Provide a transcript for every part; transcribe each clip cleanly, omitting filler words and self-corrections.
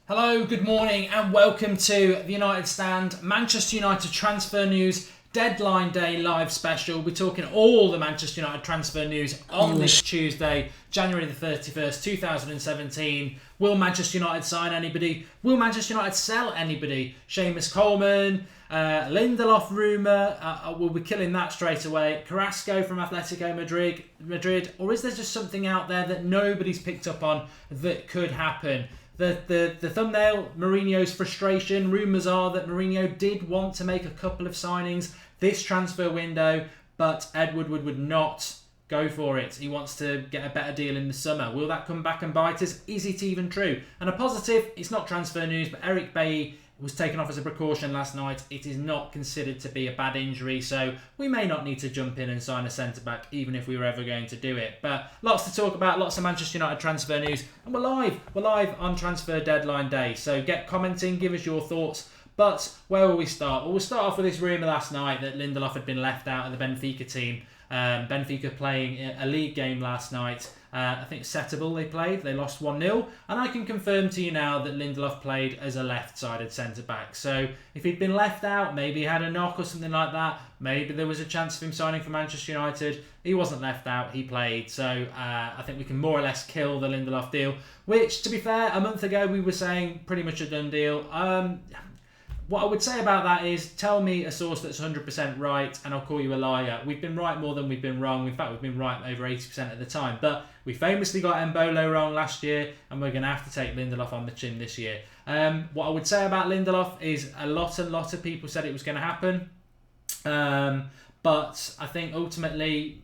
Hello, good morning, and welcome to the United Stand Manchester United transfer news deadline day live special. We're talking all the Manchester United transfer news on this Tuesday, January the 31st, 2017. Will Manchester United sign anybody? Will Manchester United sell anybody? Seamus Coleman, Lindelof rumour, we'll be killing that straight away. Carrasco from Atletico Madrid, or is there just something out there that nobody's picked up on that could happen? The thumbnail, Mourinho's frustration. Rumours are that Mourinho did want to make a couple of signings this transfer window, but Ed Woodward would not go for it. He wants to get a better deal in the summer. Will that come back and bite us? Is it even true? And a positive, it's not transfer news, but Eric Bailly was taken off as a precaution last night. It is not considered to be a bad injury, so we may not need to jump in and sign a centre-back, even if we were ever going to do it. But lots to talk about, lots of Manchester United transfer news, and we're live on transfer deadline day. So get commenting, give us your thoughts. But where will we start? Well, we'll start off with this rumour last night that Lindelof had been left out of the Benfica team. Benfica playing a league game last night. I think Setúbal they played. They lost 1-0. And I can confirm to you now that Lindelof played as a left-sided centre-back. So if he'd been left out, maybe he had a knock or something like that. Maybe there was a chance of him signing for Manchester United. He wasn't left out. He played. So I think we can more or less kill the Lindelof deal. Which, to be fair, a month ago we were saying pretty much a done deal. What I would say about that is, tell me a source that's 100% right and I'll call you a liar. We've been right more than we've been wrong. In fact, we've been right over 80% of the time. But we famously got Embolo wrong last year, and we're going to have to take Lindelof on the chin this year. What I would say about Lindelof is a lot of people said it was going to happen. But I think ultimately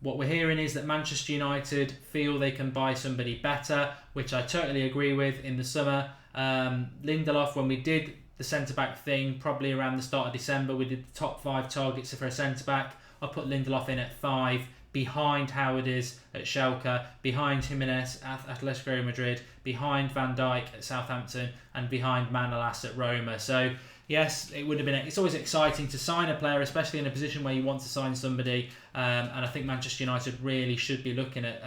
what we're hearing is that Manchester United feel they can buy somebody better, which I totally agree with in the summer. Lindelof, when we did the centre-back thing, probably around the start of December, we did the top 5 targets for a centre-back. I put Lindelof in at 5, behind Howard is at Schalke, behind Jimenez at Atletico Madrid, behind Van Dijk at Southampton, and behind Manolas at Roma. So yes, it would have been. It's always exciting to sign a player, especially in a position where you want to sign somebody. And I think Manchester United really should be looking at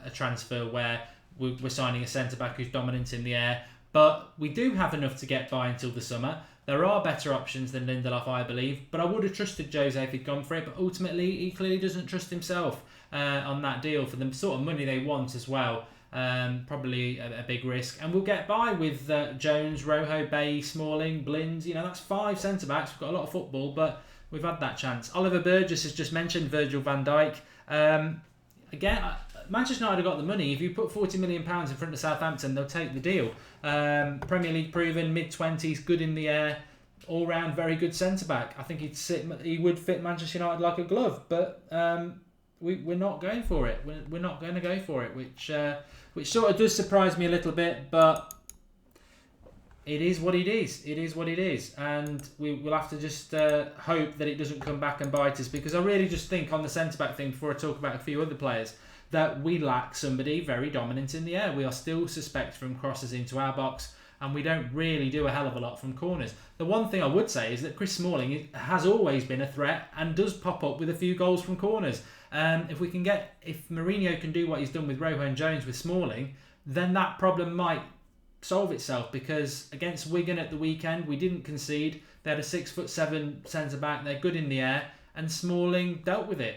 a transfer where we're signing a centre-back who's dominant in the air. But we do have enough to get by until the summer. There are better options than Lindelof, I believe. But I would have trusted Jose if he'd gone for it. But ultimately, he clearly doesn't trust himself on that deal for the sort of money they want as well. Probably a big risk. And we'll get by with Jones, Rojo, Bay, Smalling, Blind. That's 5 centre-backs. We've got a lot of football, but we've had that chance. Oliver Burgess has just mentioned Virgil van Dijk. Again, Manchester United have got the money. If you put £40 million in front of Southampton, they'll take the deal. Premier League proven, mid-20s, good in the air, all-round very good centre-back. I think he would fit Manchester United like a glove, but we're not going for it. We're not going to go for it, which sort of does surprise me a little bit, but it is what it is. It is what it is. And we'll have to just hope that it doesn't come back and bite us, because I really just think on the centre-back thing, before I talk about a few other players, that we lack somebody very dominant in the air. We are still suspect from crosses into our box, and we don't really do a hell of a lot from corners. The one thing I would say is that Chris Smalling has always been a threat and does pop up with a few goals from corners. If Mourinho can do what he's done with Rojo and Jones with Smalling, then that problem might solve itself, because against Wigan at the weekend, we didn't concede. They had a 6'7" centre-back. They're good in the air. And Smalling dealt with it.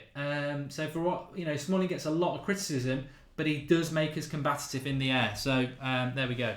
So for what Smalling gets a lot of criticism, but he does make us combative in the air. So there we go.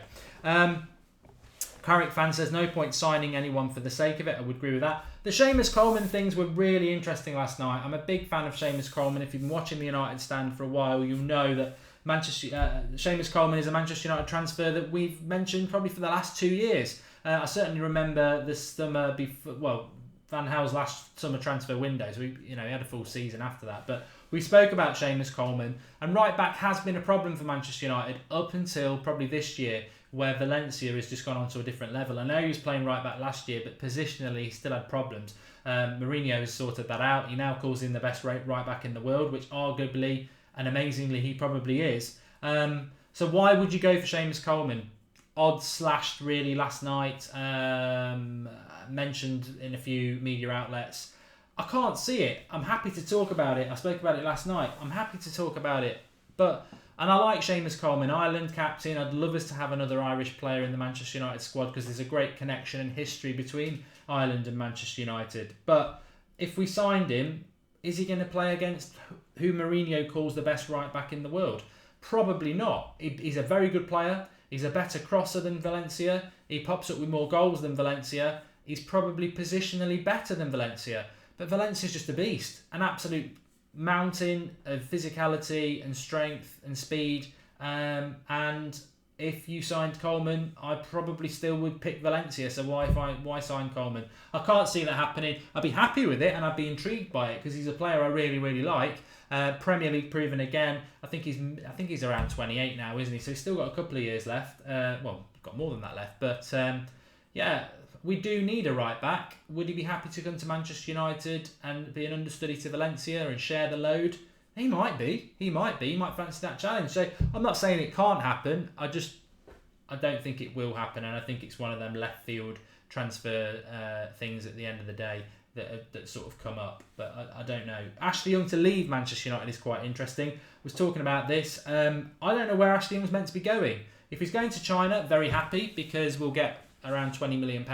Carrick fan says no point signing anyone for the sake of it. I would agree with that. The Seamus Coleman things were really interesting last night. I'm a big fan of Seamus Coleman. If you've been watching the United Stand for a while, you'll know that Seamus Coleman is a Manchester United transfer that we've mentioned probably for the last 2 years. I certainly remember this summer before. Van Gaal's last summer transfer window, so he had a full season after that. But we spoke about Seamus Coleman, and right back has been a problem for Manchester United up until probably this year, where Valencia has just gone on to a different level. I know he was playing right back last year, but positionally he still had problems. Mourinho has sorted that out. He now calls him the best right back in the world, which arguably and amazingly he probably is. So why would you go for Seamus Coleman? Odds slashed really last night. Mentioned in a few media outlets. I can't see it. I'm happy to talk about it. I spoke about it last night. I'm happy to talk about it. And I like Seamus Coleman, Ireland captain. I'd love us to have another Irish player in the Manchester United squad because there's a great connection and history between Ireland and Manchester United. But if we signed him, is he going to play against who Mourinho calls the best right back in the world? Probably not. He's a very good player. He's a better crosser than Valencia. He pops up with more goals than Valencia. He's probably positionally better than Valencia. But Valencia's just a beast. An absolute mountain of physicality and strength and speed. And if you signed Coleman, I probably still would pick Valencia. So why sign Coleman? I can't see that happening. I'd be happy with it and I'd be intrigued by it because he's a player I really, really like. Premier League proven again. I think he's around 28 now, isn't he? So he's still got a couple of years left. Well, got more than that left. But yeah, we do need a right back. Would he be happy to come to Manchester United and be an understudy to Valencia and share the load? He might be. He might fancy that challenge. So I'm not saying it can't happen. I don't think it will happen, and I think it's one of them left field transfer things at the end of the day that sort of come up. But I don't know. Ashley Young to leave Manchester United is quite interesting. I was talking about this. I don't know where Ashley Young was meant to be going. If he's going to China, very happy because we'll get around £20 million.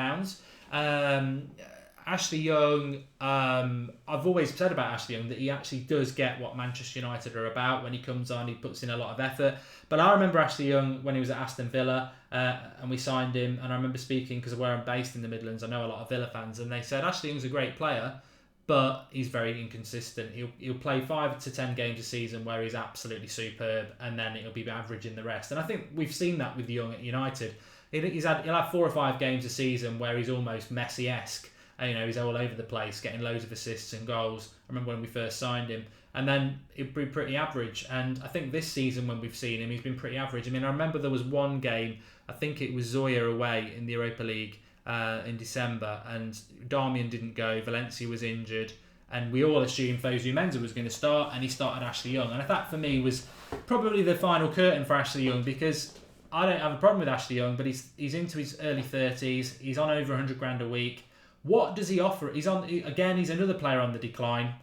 Ashley Young, I've always said about Ashley Young that he actually does get what Manchester United are about. When he comes on, he puts in a lot of effort. But I remember Ashley Young when he was at Aston Villa and we signed him. And I remember speaking, because of where I'm based in the Midlands, I know a lot of Villa fans, and they said Ashley Young's a great player, but he's very inconsistent. He'll play 5 to 10 games a season where he's absolutely superb, and then it'll be average in the rest. And I think we've seen that with Young at United. He'll have 4 or 5 games a season where he's almost Messi-esque. He's all over the place, getting loads of assists and goals. I remember when we first signed him. And then he'd be pretty average. And I think this season when we've seen him, he's been pretty average. I mean, I remember there was one game, I think it was Zoya away in the Europa League in December, and Darmian didn't go, Valencia was injured, and we all assumed Fosu Mensah was going to start, and he started Ashley Young. And that for me was probably the final curtain for Ashley Young, because I don't have a problem with Ashley Young, but he's into his early 30s, he's on over 100 grand a week. What does he offer? He's another player on the decline.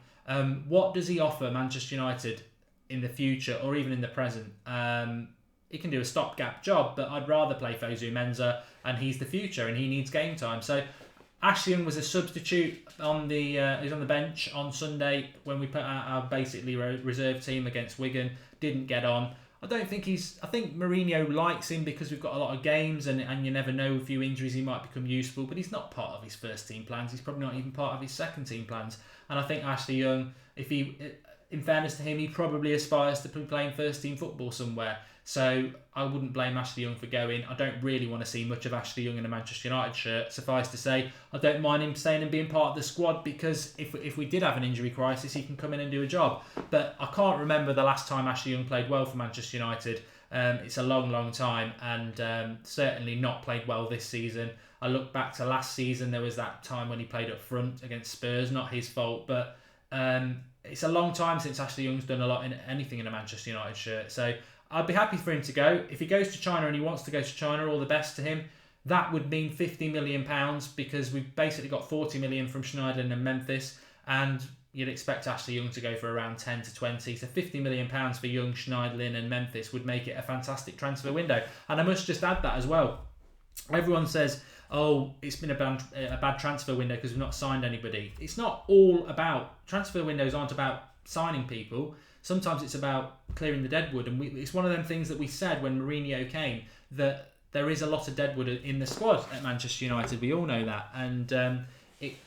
What does he offer Manchester United in the future or even in the present? He can do a stopgap job, but I'd rather play Fosu Mensah, and he's the future and he needs game time. So Ashley Young was a substitute on he's on the bench on Sunday when we put out our basically reserve team against Wigan. Didn't get on. I think Mourinho likes him because we've got a lot of games and you never know, a few injuries he might become useful, but he's not part of his first team plans. He's probably not even part of his second team plans. And I think Ashley Young, in fairness to him, he probably aspires to be playing first team football somewhere. So I wouldn't blame Ashley Young for going. I don't really want to see much of Ashley Young in a Manchester United shirt. Suffice to say, I don't mind him staying and being part of the squad, because if we did have an injury crisis, he can come in and do a job. But I can't remember the last time Ashley Young played well for Manchester United. It's a long, long time, and certainly not played well this season. I look back to last season, there was that time when he played up front against Spurs, not his fault, but it's a long time since Ashley Young's done a lot in anything in a Manchester United shirt. So I'd be happy for him to go. If he goes to China and he wants to go to China, all the best to him. That would mean £50 million, because we've basically got 40 million from Schneiderlin and Memphis, and you'd expect Ashley Young to go for around 10 to 20. So £50 million for Young, Schneiderlin and Memphis would make it a fantastic transfer window. And I must just add that as well. Everyone says, oh, it's been a bad transfer window because we've not signed anybody. It's not all about, transfer windows aren't about signing people. Sometimes it's about clearing the deadwood, and it's one of them things that we said when Mourinho came, that there is a lot of deadwood in the squad at Manchester United. We all know that, and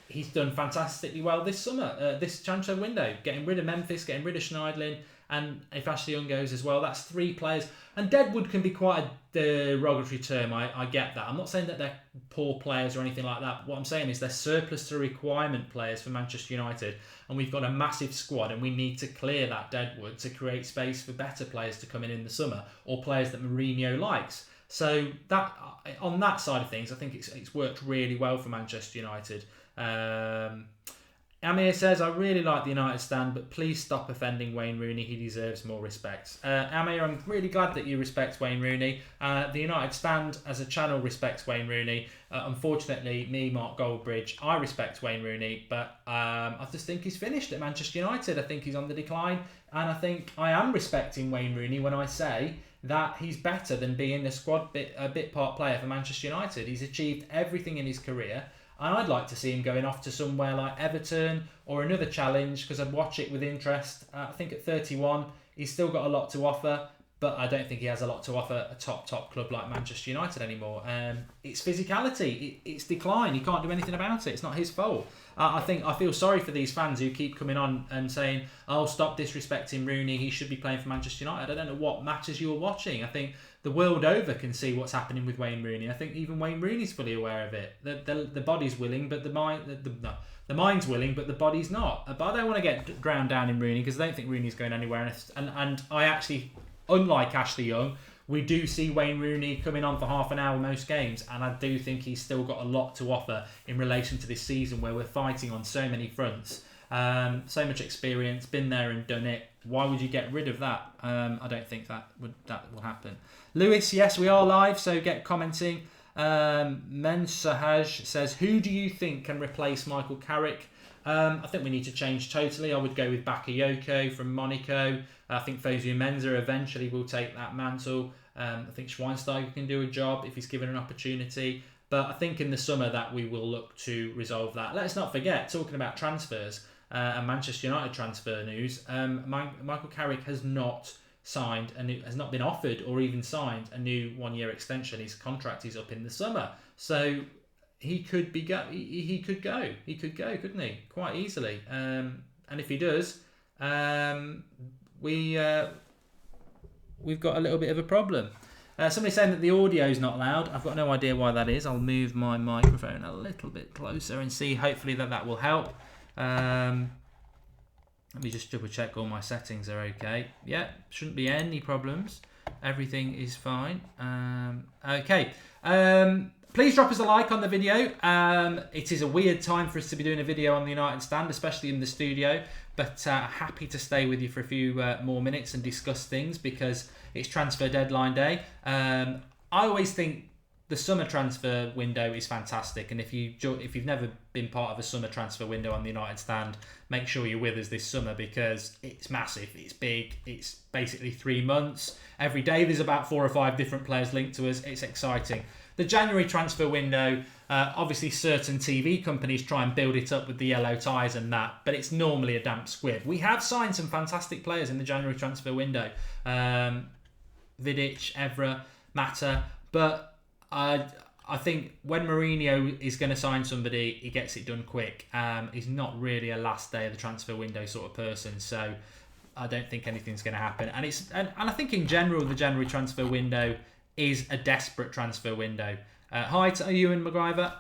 he's done fantastically well this summer, this transfer window, getting rid of Memphis, getting rid of Schneiderlin, and if Ashley Young goes as well, that's 3 players. And deadwood can be quite a derogatory term, I get that. I'm not saying that they're poor players or anything like that. What I'm saying is they're surplus to requirement players for Manchester United, and we've got a massive squad, and we need to clear that deadwood to create space for better players to come in the summer, or players that Mourinho likes. So that, on that side of things, I think it's worked really well for Manchester United. Amir says, I really like the United stand, but please stop offending Wayne Rooney. He deserves more respect. Amir, I'm really glad that you respect Wayne Rooney. The United stand as a channel respects Wayne Rooney. Unfortunately, me, Mark Goldbridge, I respect Wayne Rooney, but I just think he's finished at Manchester United. I think he's on the decline, and I think I am respecting Wayne Rooney when I say that he's better than being a bit part player for Manchester United. He's achieved everything in his career. And I'd like to see him going off to somewhere like Everton or another challenge, because I'd watch it with interest. I think at 31, he's still got a lot to offer, but I don't think he has a lot to offer a top club like Manchester United anymore. It's physicality, it's decline. He can't do anything about it. It's not his fault. I feel sorry for these fans who keep coming on and saying, "Oh, stop disrespecting Rooney. He should be playing for Manchester United." I don't know what matches you're watching. I think the world over can see what's happening with Wayne Rooney. I think even Wayne Rooney's fully aware of it. The body's willing, but the mind's willing, but the body's not. But I don't want to get drowned down in Rooney, because I don't think Rooney's going anywhere. And I actually, unlike Ashley Young, we do see Wayne Rooney coming on for half an hour most games, and I do think he's still got a lot to offer in relation to this season, where we're fighting on so many fronts. So much experience, been there and done it. Why would you get rid of that? I don't think that will happen. Lewis, yes, we are live, so get commenting. Mensahaj says, who do you think can replace Michael Carrick? I think we need to change totally. I would go with Bakayoko from Monaco. I think Fosu Mensah eventually will take that mantle. I think Schweinsteiger can do a job if he's given an opportunity. But I think in the summer that we will look to resolve that. Let's not forget, talking about transfers and Manchester United transfer news, Michael Carrick has not been offered or even signed a new 1-year extension. His contract is up in the summer. So he could go, couldn't he? Quite easily. And if he does, we've got a little bit of a problem. Somebody's saying that the audio is not loud. I've got no idea why that is. I'll move my microphone a little bit closer and see. Hopefully that will help. Let me just double check all my settings are okay. Yeah, shouldn't be any problems. Everything is fine. Okay. Please drop us a like on the video. It is a weird time for us to be doing a video on the United stand, especially in the studio. But happy to stay with you for a few more minutes and discuss things, because it's transfer deadline day. I always think the summer transfer window is fantastic, and if you've never been part of a summer transfer window on the United stand, make sure you're with us this summer, because it's massive, it's big, it's basically 3 months. Every day there's about 4 or 5 different players linked to us. It's exciting. The January transfer window, obviously certain TV companies try and build it up with the yellow ties and that, but it's normally a damp squib. We have signed some fantastic players in the January transfer window. Vidic, Evra, Mata, but I think when Mourinho is going to sign somebody, he gets it done quick. He's not really a last day of the transfer window sort of person, so I don't think anything's going to happen. And I think in general the January transfer window is a desperate transfer window. Hi to Ewan McGriver.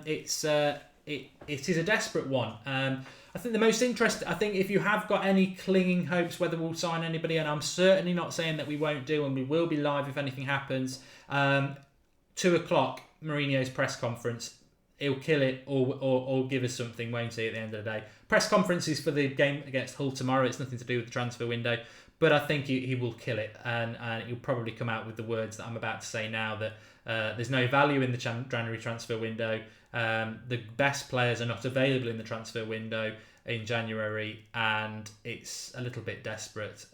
It is a desperate one. I think the most interesting, I think if you have got any clinging hopes whether we'll sign anybody, and I'm certainly not saying that we won't do, and we will be live if anything happens, 2:00 Mourinho's press conference. He'll kill it or give us something, won't he, at the end of the day. Press conference is for the game against Hull tomorrow. It's nothing to do with the transfer window. But I think he will kill it, and he'll probably come out with the words that I'm about to say now, that there's no value in the January transfer window. The best players are not available in the transfer window in January, and it's a little bit desperate.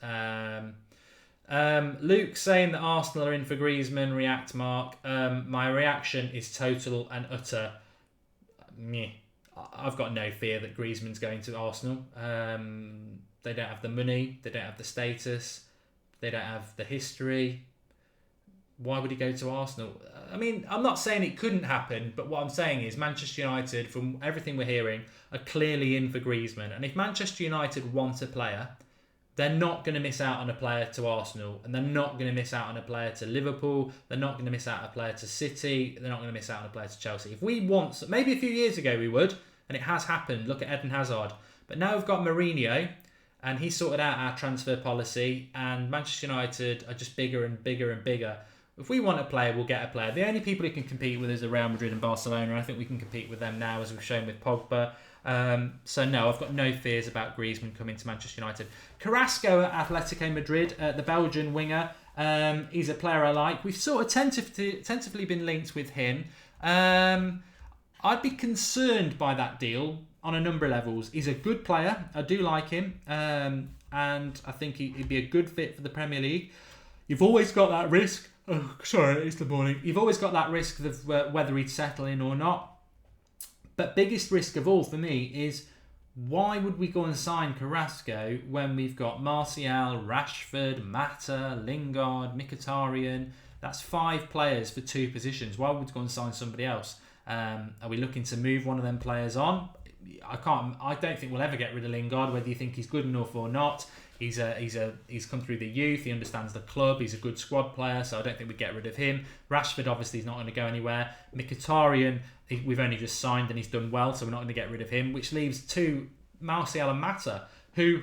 Luke saying that Arsenal are in for Griezmann. React, Mark. My reaction is total and utter meh. I've got no fear that Griezmann's going to Arsenal. They don't have the money. They don't have the status. They don't have the history. Why would he go to Arsenal? I mean, I'm not saying it couldn't happen, but what I'm saying is Manchester United, from everything we're hearing, are clearly in for Griezmann. And if Manchester United want a player, they're not going to miss out on a player to Arsenal, and they're not going to miss out on a player to Liverpool. They're not going to miss out on a player to City. They're not going to miss out on a player to Chelsea. If we want, maybe a few years ago we would, and it has happened. Look at Eden Hazard. But now we've got Mourinho, and he sorted out our transfer policy, and Manchester United are just bigger and bigger and bigger. If we want a player, we'll get a player. The only people who can compete with us are Real Madrid and Barcelona. I think we can compete with them now, as we've shown with Pogba. So no, I've got no fears about Griezmann coming to Manchester United. Carrasco at Atletico Madrid, the Belgian winger. He's a player I like. We've sort of tentatively been linked with him. I'd be concerned by that deal on a number of levels. He's a good player. I do like him. And I think he'd be a good fit for the Premier League. You've always got that risk. Oh, sorry, it's the morning. You've always got that risk of whether he'd settle in or not. But biggest risk of all for me is, why would we go and sign Carrasco when we've got Martial, Rashford, Mata, Lingard, Mkhitaryan? That's 5 players for 2 positions. Why would we go and sign somebody else? Are we looking to move one of them players on? I don't think we'll ever get rid of Lingard, whether you think he's good enough or not. He's come through the youth. He understands the club. He's a good squad player, so I don't think we'd get rid of him. Rashford obviously is not going to go anywhere. Mkhitaryan, we've only just signed and he's done well, so we're not going to get rid of him. Which leaves 2, Martial and Mata, who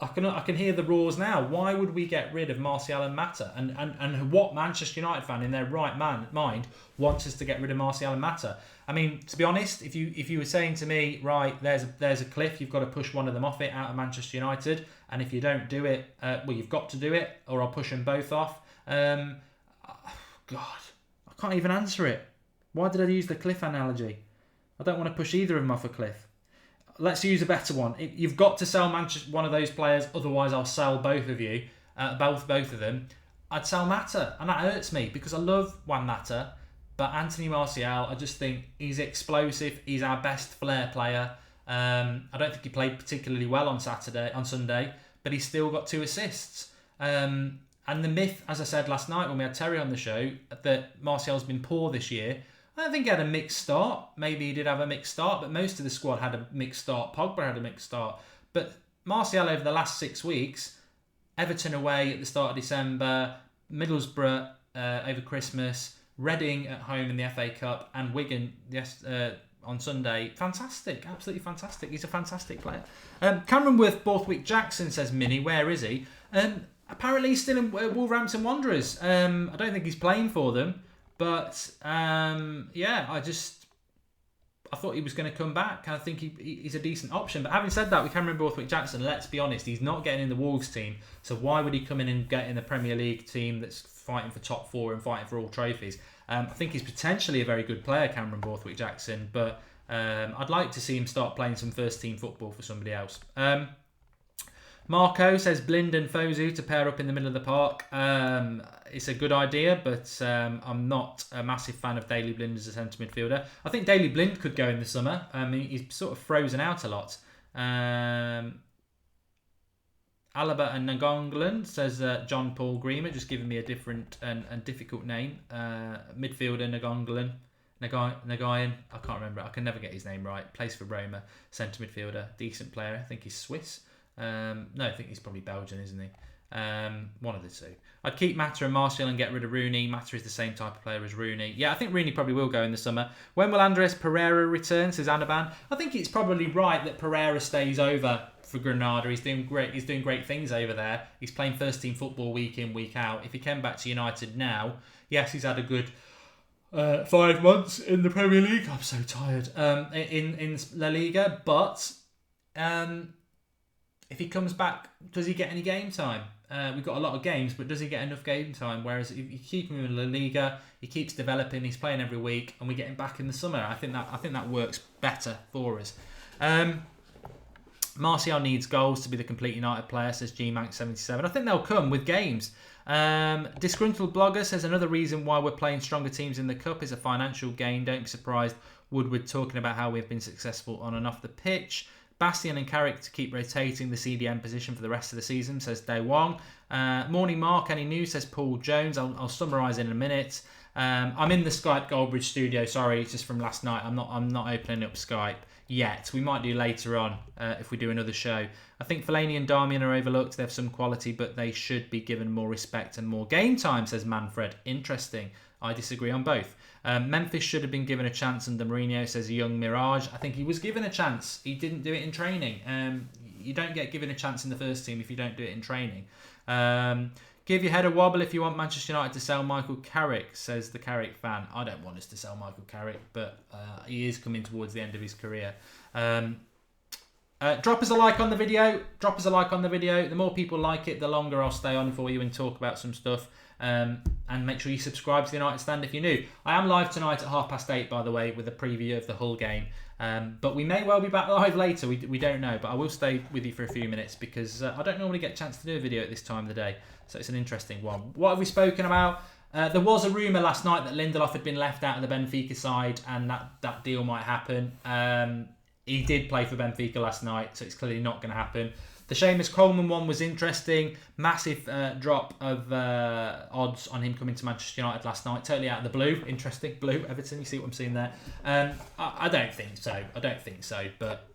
I can hear the roars now. Why would we get rid of Martial and Mata? And what Manchester United fan in their right mind wants us to get rid of Martial and Mata? I mean, to be honest, if you were saying to me, right, there's a cliff, you've got to push one of them off it out of Manchester United, and if you don't do it, well, you've got to do it, or I'll push them both off. God, I can't even answer it. Why did I use the cliff analogy? I don't want to push either of them off a cliff. Let's use a better one. You've got to sell one of those players, otherwise I'll sell both of you, both of them. I'd sell Mata, and that hurts me because I love Juan Mata, but Anthony Martial, I just think he's explosive. He's our best flair player. I don't think he played particularly well on Sunday, but he's still got 2 assists. And the myth, as I said last night when we had Terry on the show, that Martial's been poor this year. I don't think he had a mixed start. Maybe he did have a mixed start, but most of the squad had a mixed start. Pogba had a mixed start. But Martial over the last 6 weeks, Everton away at the start of December, Middlesbrough over Christmas, Reading at home in the FA Cup, and Wigan on Sunday. Fantastic, absolutely fantastic. He's a fantastic player. Cameron Worth Borthwick Jackson says, Mini, where is he? Apparently he's still in Wolverhampton Wanderers. I don't think he's playing for them. But, I thought he was going to come back. I think he's a decent option. But having said that, with Cameron Borthwick Jackson, let's be honest, he's not getting in the Wolves team. So why would he come in and get in the Premier League team that's fighting for top 4 and fighting for all trophies? I think he's potentially a very good player, Cameron Borthwick Jackson. But I'd like to see him start playing some first-team football for somebody else. Marco says Blind and Fosu to pair up in the middle of the park. It's a good idea, but I'm not a massive fan of Daley Blind as a centre midfielder. I think Daley Blind could go in the summer. I mean, he's sort of frozen out a lot. Alaba and Nagonglan says John Paul Greener, just giving me a different and difficult name. Midfielder Nagonglan. Nagayan, I can't remember. I can never get his name right. Plays for Roma. Centre midfielder. Decent player. I think he's Swiss. No, I think he's probably Belgian, isn't he? One of the two. I'd keep Mata and Martial and get rid of Rooney. Mata is the same type of player as Rooney. Yeah, I think Rooney probably will go in the summer. When will Andres Pereira return, says Anaban? I think it's probably right that Pereira stays over for Granada. He's doing great. He's doing great things over there. He's playing first team football week in, week out. If he came back to United now, yes, he's had a good 5 months in the Premier League. I'm so tired. In La Liga, but if he comes back, does he get any game time? We've got a lot of games, but does he get enough game time? Whereas if you keep him in La Liga, he keeps developing. He's playing every week, and we get him back in the summer. I think that works better for us. Martial needs goals to be the complete United player, says GMank77. I think they'll come with games. Disgruntled Blogger says another reason why we're playing stronger teams in the Cup is a financial gain. Don't be surprised Woodward talking about how we've been successful on and off the pitch. Bastian and Carrick to keep rotating the CDM position for the rest of the season, says Day Wong. Morning Mark, any news, says Paul Jones. I'll summarise in a minute. I'm in the Skype Goldbridge studio. Sorry, it's just from last night. I'm not opening up Skype yet. We might do later on if we do another show. I think Fellaini and Darmian are overlooked. They have some quality, but they should be given more respect and more game time, says Manfred. Interesting. I disagree on both. Memphis should have been given a chance under Mourinho, says Young Mirage. I think he was given a chance. He didn't do it in training. You don't get given a chance in the first team if you don't do it in training. Give your head a wobble if you want Manchester United to sell Michael Carrick, says the Carrick fan. I don't want us to sell Michael Carrick, but he is coming towards the end of his career. Drop us a like on the video. Drop us a like on the video. The more people like it, the longer I'll stay on for you and talk about some stuff. And make sure you subscribe to the United Stand if you're new. I am live tonight at 8:30, by the way, with a preview of the Hull game. But we may well be back live later. We don't know. But I will stay with you for a few minutes because I don't normally get a chance to do a video at this time of the day. So it's an interesting one. What have we spoken about? There was a rumour last night that Lindelof had been left out of the Benfica side and that deal might happen. He did play for Benfica last night, so it's clearly not going to happen. The Seamus Coleman one was interesting. Massive drop of odds on him coming to Manchester United last night. Totally out of the blue. Interesting. Blue, Everton. You see what I'm seeing there? I don't think so. But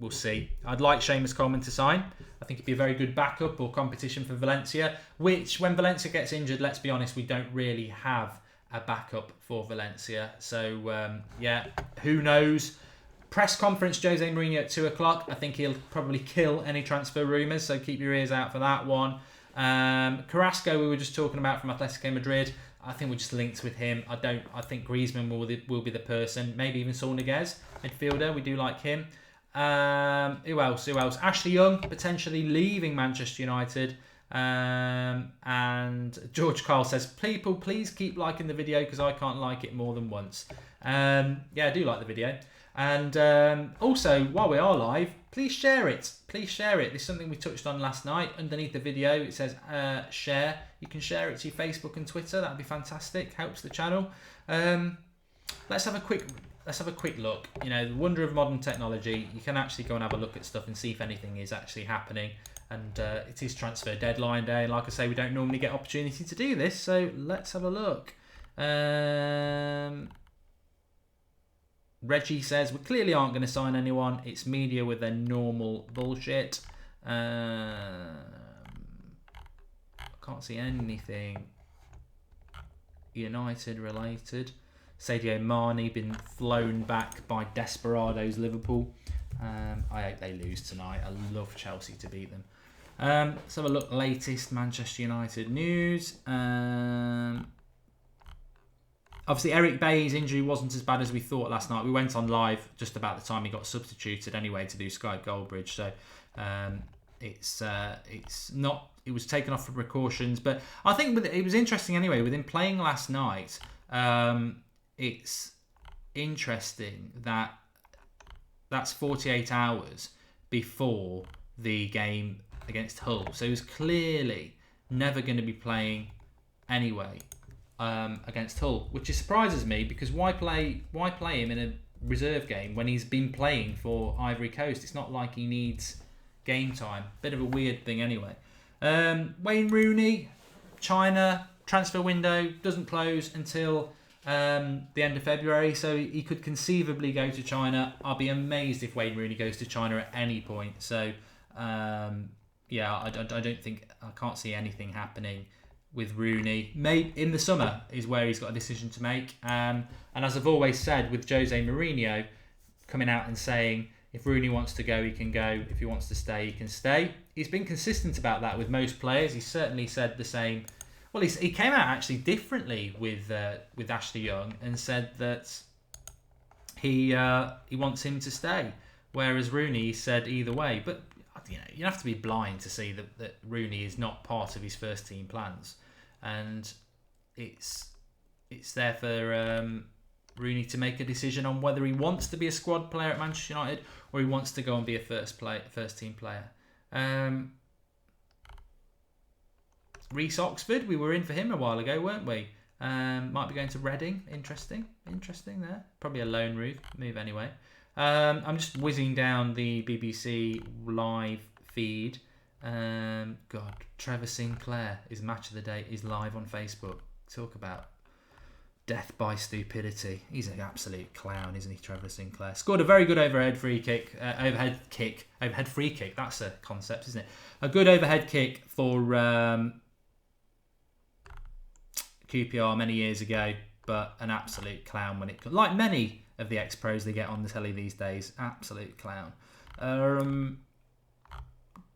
we'll see. I'd like Seamus Coleman to sign. I think it'd be a very good backup or competition for Valencia, which when Valencia gets injured, let's be honest, we don't really have a backup for Valencia. So, who knows? Press conference, Jose Mourinho at 2 o'clock. I think he'll probably kill any transfer rumours, so keep your ears out for that one. Carrasco, we were just talking about from Atletico Madrid. I think we're just linked with him. I think Griezmann will be the person. Maybe even Saul Niguez, midfielder. We do like him. Who else? Ashley Young potentially leaving Manchester United. And George Carl says, people, please keep liking the video because I can't like it more than once. I do like the video. And also, while we are live, please share it. Please share it. This is something we touched on last night. Underneath the video, it says share. You can share it to your Facebook and Twitter. That'd be fantastic. Helps the channel. Let's have a quick look. You know, the wonder of modern technology. You can actually go and have a look at stuff and see if anything is actually happening. And it is transfer deadline day. And like I say, we don't normally get opportunity to do this. So let's have a look. Reggie says, we clearly aren't going to sign anyone. It's media with their normal bullshit. I can't see anything United related. Sadio Mane been flown back by Desperados Liverpool. I hope they lose tonight. I love Chelsea to beat them. Let's have a look. Latest Manchester United news. Obviously, Eric Bailly's injury wasn't as bad as we thought last night. We went on live just about the time he got substituted anyway to do Skype Goldbridge. So it's not. It was taken off for precautions, but I think it was interesting anyway with him playing last night. It's interesting that that's 48 hours before the game against Hull. So he was clearly never going to be playing anyway. Against Hull, which surprises me because why play him in a reserve game when he's been playing for Ivory Coast? It's not like he needs game time. Bit of a weird thing anyway. Wayne Rooney, China transfer window doesn't close until the end of February, so he could conceivably go to China. I'll be amazed if Wayne Rooney goes to China at any point. So I can't see anything happening with Rooney. Maybe in the summer is where he's got a decision to make. And as I've always said, with Jose Mourinho coming out and saying if Rooney wants to go, he can go. If he wants to stay, he can stay. He's been consistent about that with most players. He certainly said the same. Well, he came out actually differently with Ashley Young and said that he wants him to stay, whereas Rooney said either way. But you have to be blind to see that Rooney is not part of his first team plans, and it's there for Rooney to make a decision on whether he wants to be a squad player at Manchester United or he wants to go and be a first team player. Reece Oxford, we were in for him a while ago, weren't we? Might be going to Reading. Interesting there. Probably a loan move anyway. I'm just whizzing down the BBC live feed. Trevor Sinclair, his match of the day, is live on Facebook. Talk about death by stupidity. He's an absolute clown, isn't he, Trevor Sinclair? Scored a very good overhead free kick. Overhead free kick. That's a concept, isn't it? A good overhead kick for QPR many years ago, but an absolute clown when it comes. Like many of the ex-pros they get on the telly these days. Absolute clown.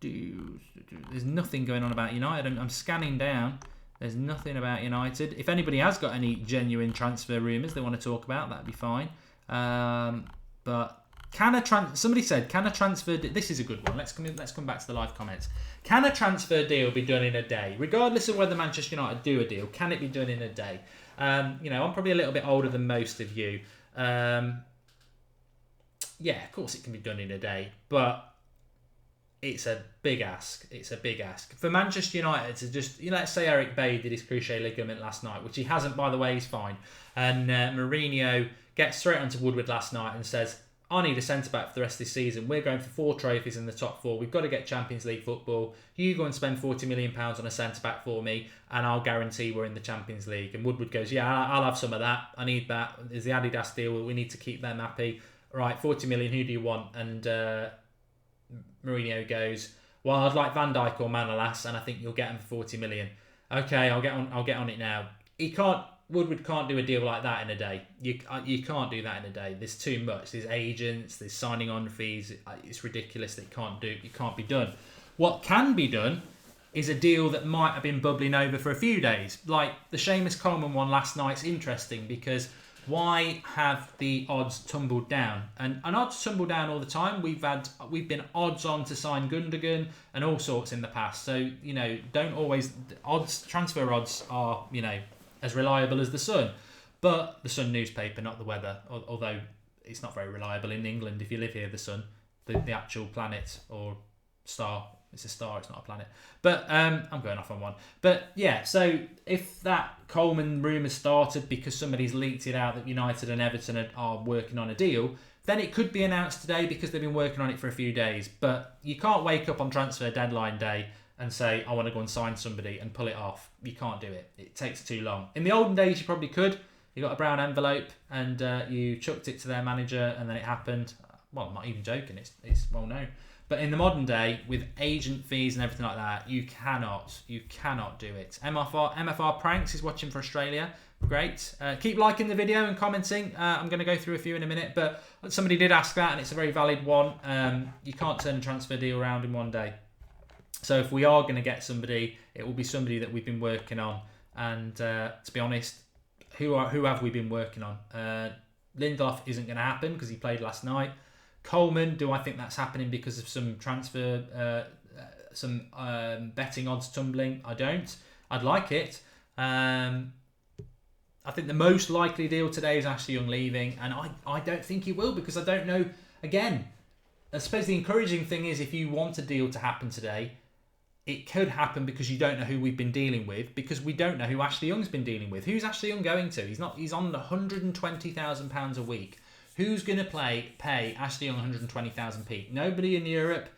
There's nothing going on about United. I'm scanning down. There's nothing about United. If anybody has got any genuine transfer rumours they want to talk about, that'd be fine. But Somebody said, can a transfer... This is a good one. Let's come back to the live comments. Can a transfer deal be done in a day? Regardless of whether Manchester United do a deal, can it be done in a day? I'm probably a little bit older than most of you. Yeah, of course it can be done in a day. But it's a big ask. For Manchester United to just... let's say Eric Bailly did his cruciate ligament last night, which he hasn't, by the way, he's fine. And Mourinho gets straight onto Woodward last night and says... I need a centre-back for the rest of this season. We're going for 4 trophies in the top 4. We've got to get Champions League football. You go and spend £40 million on a centre-back for me, and I'll guarantee we're in the Champions League. And Woodward goes, yeah, I'll have some of that. I need that. There's the Adidas deal. We need to keep them happy. Right, 40 million, who do you want? And Mourinho goes, well, I'd like Van Dijk or Manolas, and I think you'll get them for 40 million. Okay, I'll get on it now. Woodward can't do a deal like that in a day. You can't do that in a day. There's too much. There's agents. There's signing on fees. It's ridiculous that it can't be done. What can be done is a deal that might have been bubbling over for a few days. Like the Seamus Coleman one last night's interesting because why have the odds tumbled down? And odds tumble down all the time. We've been odds on to sign Gundogan and all sorts in the past. So don't always transfer odds are as reliable as the Sun. But the Sun newspaper, not the weather, although it's not very reliable in England if you live here, the Sun, the actual planet or star. It's a star, it's not a planet. But I'm going off on one. But yeah, so if that Coleman rumour started because somebody's leaked it out that United and Everton are working on a deal, then it could be announced today because they've been working on it for a few days. But you can't wake up on transfer deadline day and say, I want to go and sign somebody and pull it off. You can't do it. It takes too long. In the olden days, you probably could. You got a brown envelope and you chucked it to their manager and then it happened. Well, I'm not even joking. It's well known. But in the modern day, with agent fees and everything like that, you cannot do it. MFR Pranks is watching for Australia. Great. Keep liking the video and commenting. I'm going to go through a few in a minute, but somebody did ask that and it's a very valid one. You can't turn a transfer deal around in one day. So if we are going to get somebody, it will be somebody that we've been working on. And to be honest, who have we been working on? Lindelof isn't going to happen because he played last night. Coleman, do I think that's happening because of some transfer, betting odds tumbling? I don't. I'd like it. I think the most likely deal today is Ashley Young leaving, and I don't think he will because I don't know. Again, I suppose the encouraging thing is if you want a deal to happen today, it could happen because you don't know who we've been dealing with, because we don't know who Ashley Young's been dealing with. Who's Ashley Young going to? He's on £120,000 a week. Who's going to pay Ashley Young 120,000p? Nobody in Europe.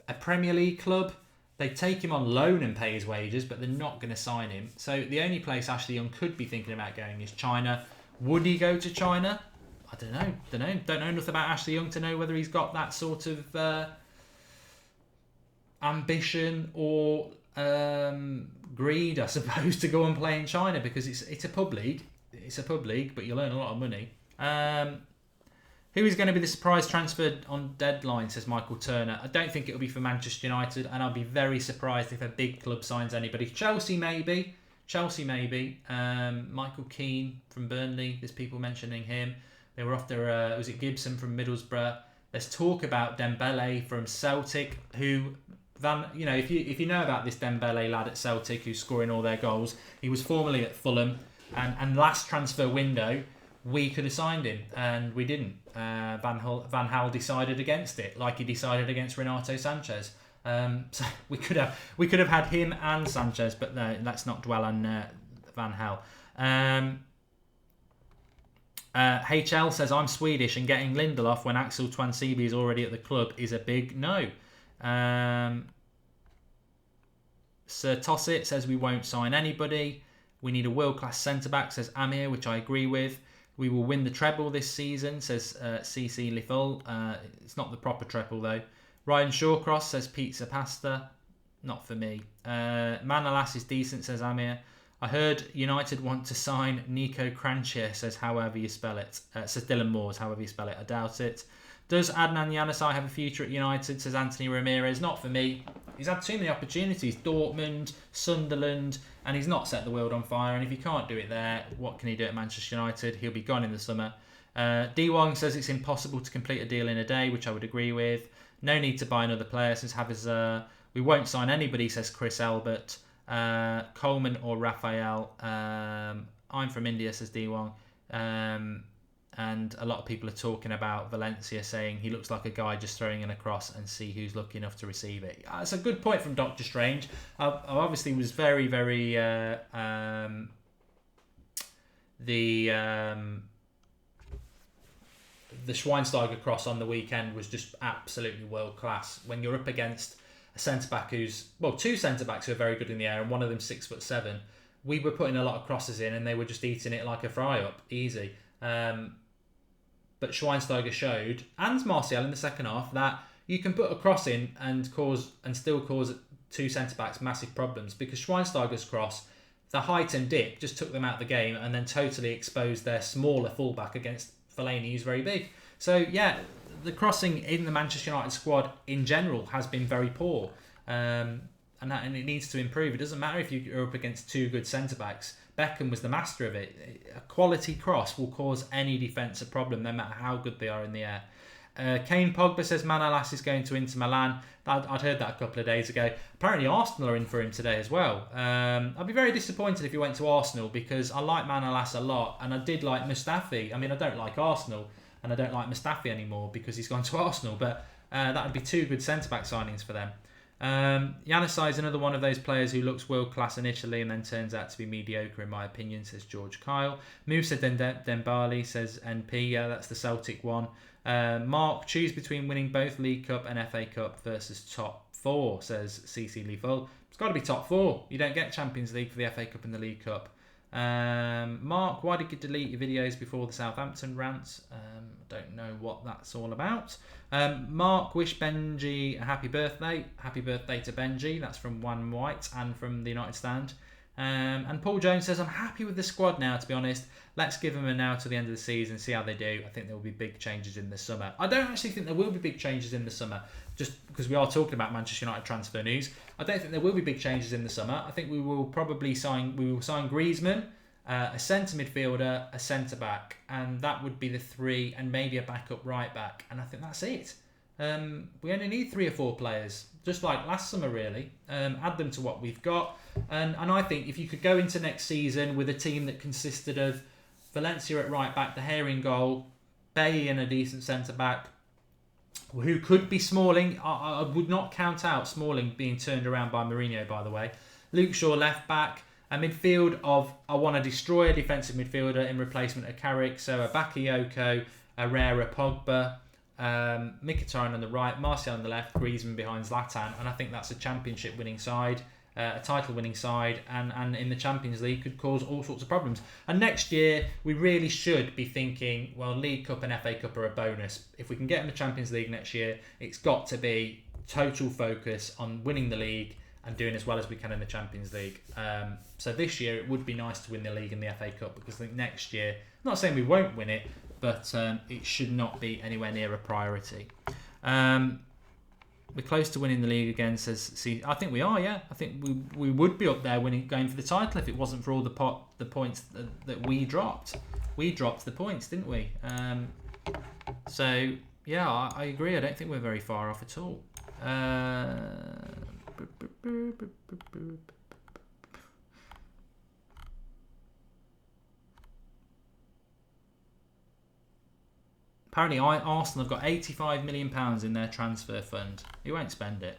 A Premier League club, they take him on loan and pay his wages, but they're not going to sign him. So the only place Ashley Young could be thinking about going is China. Would he go to China? I don't know. Don't know enough about Ashley Young to know whether he's got that sort of ambition or greed, I suppose, to go and play in China, because it's a pub league. It's a pub league, but you'll earn a lot of money. Who is going to be the surprise transfer on deadline, says Michael Turner. I don't think it'll be for Manchester United, and I'll be very surprised if a big club signs anybody. Chelsea maybe. Michael Keane from Burnley, there's people mentioning him. They were after, was it Gibson from Middlesbrough? There's talk about Dembele from Celtic, who... if you know about this Dembele lad at Celtic who's scoring all their goals, he was formerly at Fulham, and last transfer window we could have signed him and we didn't. Van Gaal decided against it, like he decided against Renato Sanchez. So we could have had him and Sanchez, but no, let's not dwell on Van Gaal. HL says, I'm Swedish and getting Lindelof when Axel Twansibi is already at the club is a big no. Sir Tossit says we won't sign anybody. We need a world-class centre-back, says Amir, which I agree with. We will win the treble this season, says CC Lifol. It's not the proper treble, though. Ryan Shawcross says pizza pasta. Not for me. Manolas is decent, says Amir. I heard United want to sign Nico Kranjčar, says however you spell it. Says Dylan Moores, however you spell it. I doubt it. Does Adnan Januzaj have a future at United, says Anthony Ramirez. Not for me. He's had too many opportunities. Dortmund, Sunderland, and he's not set the world on fire. And if he can't do it there, what can he do at Manchester United? He'll be gone in the summer. D1 says it's impossible to complete a deal in a day, which I would agree with. No need to buy another player since Javier. We won't sign anybody, says Chris Elbert. Coleman or Raphael. I'm from India, says D1. And a lot of people are talking about Valencia, saying he looks like a guy just throwing in a cross and see who's lucky enough to receive it. It's a good point from Dr. Strange. I obviously was very, very... The Schweinsteiger cross on the weekend was just absolutely world class. When you're up against a centre back who's, well, two centre backs who are very good in the air, and one of them 6'7", we were putting a lot of crosses in, and they were just eating it like a fry up, easy. But Schweinsteiger showed, and Martial in the second half, that you can put a cross in and still cause two centre backs massive problems, because Schweinsteiger's cross, the height and dip just took them out of the game and then totally exposed their smaller fullback against Fellaini, who's very big. So yeah, the crossing in the Manchester United squad in general has been very poor, and it needs to improve. It doesn't matter if you're up against two good centre backs. Beckham was the master of it. A quality cross will cause any defence a problem, no matter how good they are in the air. Kane Pogba says Manolas is going to Inter Milan. I'd heard that a couple of days ago. Apparently Arsenal are in for him today as well. I'd be very disappointed if he went to Arsenal, because I like Manolas a lot, and I did like Mustafi. I mean, I don't like Arsenal, and I don't like Mustafi anymore because he's gone to Arsenal, but that would be two good centre-back signings for them. Janusaj is another one of those players who looks world-class initially and then turns out to be mediocre, in my opinion, says George Kyle. Moussa Dembele says NP, yeah, that's the Celtic one. Mark, choose between winning both League Cup and FA Cup versus top four, says CC Leafel. It's got to be top four. You don't get Champions League for the FA Cup and the League Cup. Mark, why did you delete your videos before the Southampton rants? I don't know what that's all about. Mark, wish Benji a happy birthday. Happy birthday to Benji. That's from One White and from the United Stand. And Paul Jones says, I'm happy with the squad now, to be honest. Let's give them a now to the end of the season, see how they do. I think there will be big changes in the summer. I don't actually think there will be big changes in the summer, just because we are talking about Manchester United transfer news. I don't think there will be big changes in the summer. I think we will probably sign Griezmann, a centre midfielder, a centre back, and that would be the three, and maybe a backup right back. And I think that's it. We only need 3 or 4 players, just like last summer, really. Add them to what we've got, and I think if you could go into next season with a team that consisted of Valencia at right back, De Gea in goal, Bailly in a decent centre back, who could be Smalling. I would not count out Smalling being turned around by Mourinho, by the way. Luke Shaw left back, a midfield of, I want to destroy a defensive midfielder in replacement of Carrick, so a Bakayoko, Herrera, Pogba, Mkhitaryan on the right, Martial on the left, Griezmann behind Zlatan, and I think that's a championship winning side, a title winning side, and in the Champions League could cause all sorts of problems. And next year we really should be thinking, well, League Cup and FA Cup are a bonus. If we can get in the Champions League next year, it's got to be total focus on winning the league and doing as well as we can in the Champions League. So this year it would be nice to win the league and the FA Cup, because I think next year, I'm not saying we won't win it, but it should not be anywhere near a priority. We're close to winning the league again, says C. I think we are, yeah. I think we would be up there going for the title if it wasn't for all the points that we dropped. We dropped the points, didn't we? So, yeah, I agree. I don't think we're very far off at all. Apparently, Arsenal have got £85 million in their transfer fund. He won't spend it.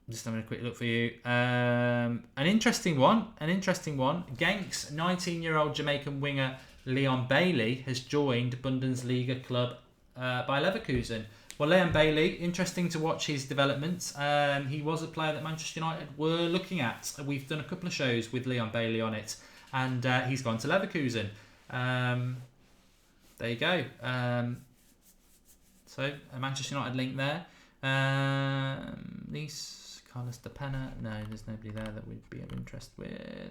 Just having a quick look for you. An interesting one. Genk's 19-year-old Jamaican winger Leon Bailey has joined Bundesliga club by Leverkusen. Well, Leon Bailey, interesting to watch his developments. He was a player that Manchester United were looking at. We've done a couple of shows with Leon Bailey on it. And he's gone to Leverkusen. There you go. So, a Manchester United link there. Nice, Carlos De Pena. No, there's nobody there that we'd be of interest with.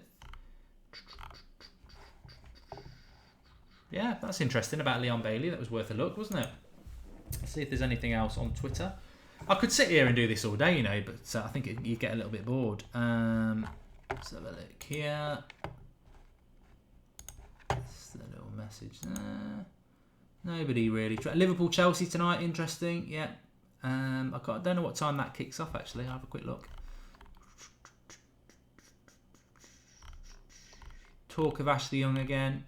Yeah, that's interesting about Leon Bailey. That was worth a look, wasn't it? Let's see if there's anything else on Twitter. I could sit here and do this all day, but I think you get a little bit bored. Let's have a look here. That's the little message there. Nobody really. Liverpool Chelsea tonight, interesting. Yeah. I don't know what time that kicks off actually. I'll have a quick look. Talk of Ashley Young again.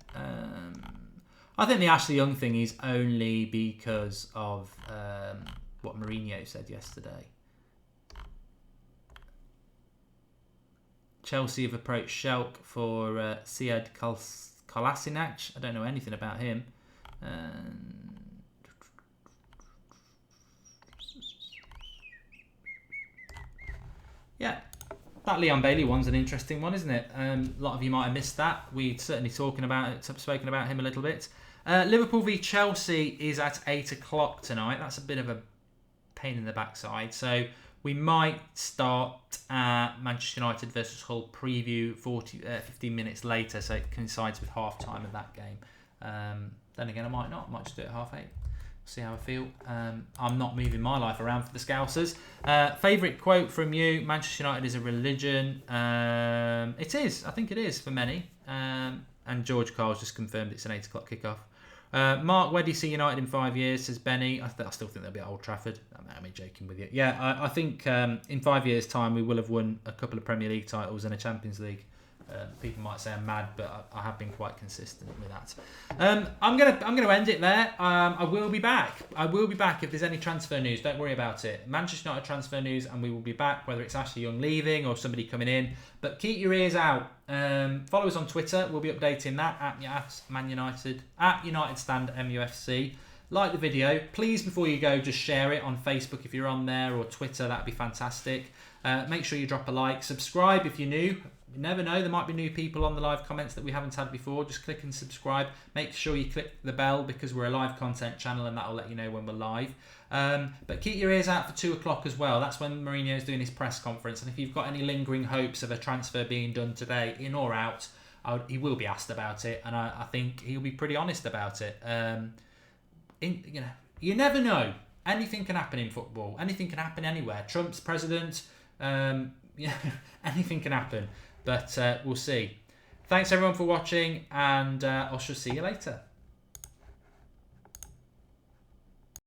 I think the Ashley Young thing is only because of what Mourinho said yesterday. Chelsea have approached Schalke for Sead Kolasinac. I don't know anything about him. Yeah, that Leon Bailey one's an interesting one, isn't it? A lot of you might have missed that. We'd certainly spoken about him a little bit. Liverpool v Chelsea is at 8 o'clock tonight. That's a bit of a pain in the backside. So we might start Manchester United versus Hull preview 15 minutes later, so it coincides with half time of that game. Then again, I might not. I might just do it at 8:30. See how I feel. I'm not moving my life around for the Scousers. Favourite quote from you: Manchester United is a religion. It is. I think it is for many. And George Carl's just confirmed it's an 8 o'clock kickoff. Mark, where do you see United in 5 years? Says Benny. I still think they'll be at Old Trafford. I'm joking with you. Yeah, I think in 5 years' time we will have won a couple of Premier League titles and a Champions League. People might say I'm mad, but I have been quite consistent with that. I'm gonna end it there. I will be back. If there's any transfer news. Don't worry about it. Manchester United transfer news, and we will be back. Whether it's Ashley Young leaving or somebody coming in, but keep your ears out. Follow us on Twitter. We'll be updating that at Man United at United Stand MUFC. Like the video, please. Before you go, just share it on Facebook if you're on there, or Twitter. That'd be fantastic. Make sure you drop a like. Subscribe if you're new. You never know, there might be new people on the live comments that we haven't had before. Just click and subscribe. Make sure you click the bell because we're a live content channel and that'll let you know when we're live. But keep your ears out for 2 o'clock as well. That's when Mourinho's doing his press conference. And if you've got any lingering hopes of a transfer being done today, in or out, he will be asked about it. And I think he'll be pretty honest about it. You never know. Anything can happen in football. Anything can happen anywhere. Trump's president. Anything can happen. But we'll see. Thanks everyone for watching, and I shall see you later.